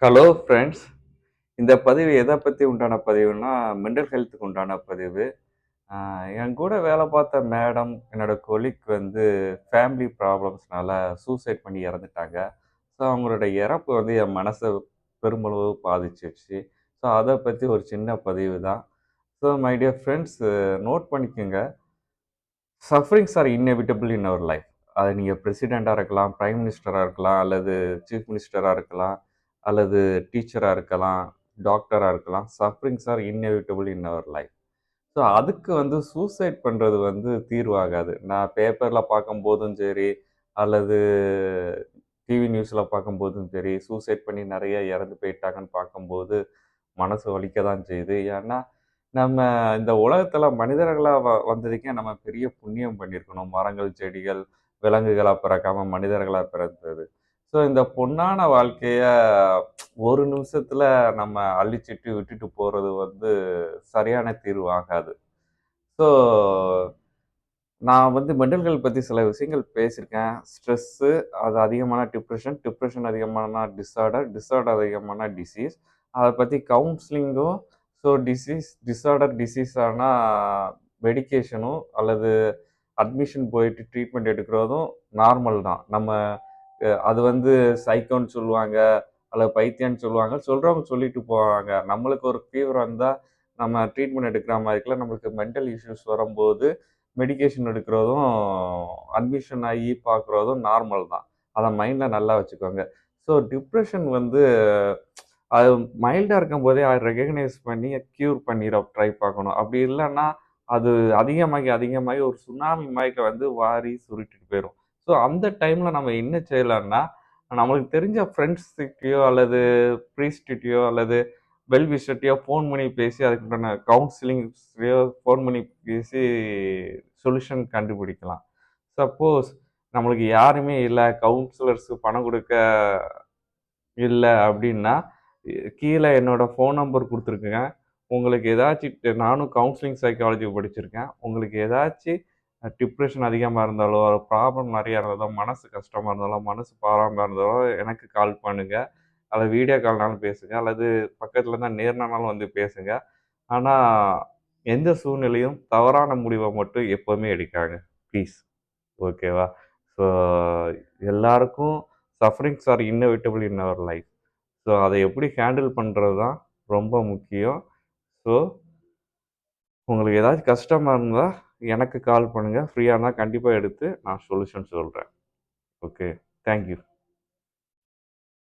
Hello friends. இந்த பதிவு எதை பற்றி உண்டான பதிவுனா, மென்டல் ஹெல்த்துக்கு உண்டான பதிவு. ஆ, என் கூட வேலை பார்த்த மேடம், என்னோட கொலீக் வந்து ஃபேமிலி ப்ராப்ளம்ஸ்னால சூசைட் பண்ணி இறந்துட்டாங்க. ஸோ அவங்களோட இறப்பு வந்து என் மனசை பெருமளவு பாதிச்சிருச்சு. ஸோ அதை பற்றி ஒரு சின்ன பதிவு தான். So my dear friends, note பண்ணிக்கோங்க. Sufferings are inevitable in our life. அது நீங்கள் பிரசிடெண்ட்டாக இருக்கலாம், பிரைம் மினிஸ்டராக இருக்கலாம், அல்லது சீஃப் மினிஸ்டராக இருக்கலாம், அல்லது டீச்சராக இருக்கலாம், டாக்டராக இருக்கலாம். Sufferings are inevitable in our life. So அதுக்கு வந்து சூசைட் பண்ணுறது வந்து தீர்வாகாது. நான் பேப்பரில் பார்க்கும்போதும் சரி, அல்லது டிவி நியூஸில் பார்க்கும்போதும் சரி, சூசைட் பண்ணி நிறைய இறந்து போயிட்டாங்கன்னு பார்க்கும்போது மனசு வலிக்க தான் செய்யுது. ஏன்னா, நம்ம இந்த உலகத்துல மனிதர்களா வந்ததுக்கே நம்ம பெரிய புண்ணியம் பண்ணியிருக்கணும். மரங்கள், செடிகள், விலங்குகளா பிறக்காம மனிதர்களா பிறந்தது. ஸோ இந்த பொன்னான வாழ்க்கைய ஒரு நிமிஷத்துல நம்ம அழிச்சிட்டு விட்டுட்டு போறது வந்து சரியான தீர்வு ஆகாது. ஸோ நான் வந்து மென்டல் ஹெல்த் பத்தி சில விஷயங்கள் பேசியிருக்கேன். ஸ்ட்ரெஸ்ஸு, அது அதிகமான டிப்ரஷன், டிப்ரஷன் அதிகமானா டிஸார்டர், டிஸார்டர் அதிகமானா டிசீஸ். அத பத்தி கவுன்சிலிங்கும், ஸோ டிஸார்டர், டிசீஸ் ஆனா மெடிகேஷனும் அல்லது அட்மிஷன் போயிட்டு ட்ரீட்மெண்ட் எடுக்கிறதும் நார்மல் தான். நம்ம அது வந்து சைக்கோன்னு சொல்லுவாங்க, அல்லது பைத்தியம்ன்னு சொல்லுவாங்க. சொல்றவங்க சொல்லிட்டு போவாங்க. நம்மளுக்கு ஒரு ஃபீவர் வந்தா நம்ம ட்ரீட்மெண்ட் எடுக்கிற மாரி இருக்குல்ல, நம்மளுக்கு மென்டல் இஷ்யூஸ் வரும்போது மெடிகேஷன் எடுக்கிறதும், அட்மிஷன் ஆகி பார்க்குறதும் நார்மல் தான். அத மைண்ட்ல நல்லா வச்சுக்கோங்க. ஸோ டிப்ரஷன் வந்து அது மைல்டா இருக்கும்போதே ரெகக்னைஸ் பண்ணி க்யூர் பண்ணிட ட்ரை பார்க்கணும். அப்படி இல்லன்னா, அது அதிகமாகி, அதிகமாகி ஒரு சுனாமி மாரி வந்து வாரி சுருட்டிட்டு போயிரும். ஸோ அந்த டைம்ல நம்ம என்ன செய்யலாம்னா, நம்மளுக்கு தெரிஞ்ச ஃப்ரெண்ட்ஸ் கிட்டயோ அல்லது ப்ரீஸ்ட் கிட்டயோ அல்லது வெல் விஷர்ட்டயோ ஃபோன் பண்ணி பேசி அதுக்குண்டான கவுன்சிலிங்ஸ்லயோ ஃபோன் பண்ணி பேசி சொல்யூஷன் கண்டுபிடிக்கலாம். சப்போஸ் நம்மளுக்கு யாருமே இல்ல, கவுன்சிலர்ஸ்க்கு பணம் குடுக்க இல்ல அப்டின்னா, கீழ என்னோட ஃபோன் நம்பர் குடுத்துருக்கேங்க. உங்களுக்கு நானும் கவுன்சிலிங் சைக்காலஜி படிச்சிருக்கேன். உங்களுக்கு ஏதாச்சு டிப்ரஷன் அதிகமா இருந்தாலோ, ப்ராப்ளம் நெறையா இருந்தாலோ, மனசு கஷ்டமா இருந்தாலோ, மனசு பாராம இருந்தாலோ எனக்கு கால் பண்ணுங்க. அல்லது வீடியோ கால்னாலும் பேசுங்க. அல்லது பக்கத்துல இருந்தா நேர்லனாலும் வந்து பேசுங்க. ஆனா, எந்த சூழ்நிலையும் தவறான முடிவ மட்டும் எப்பவுமே எடுக்காதீங்க. ப்ளீஸ். ஓகேவா? ஸோ எல்லாருக்கும் sufferings are inevitable in our life. So அதை எப்படி ஹேண்டில் பண்ணுறது தான் ரொம்ப முக்கியம். ஸோ உங்களுக்கு ஏதாச்சும் கஷ்டமா இருந்தா எனக்கு கால் பண்ணுங்க. ஃப்ரீயா இருந்தா கண்டிப்பா எடுத்து நான் சொல்யூஷன் சொல்றேன். ஓகே. Thank you.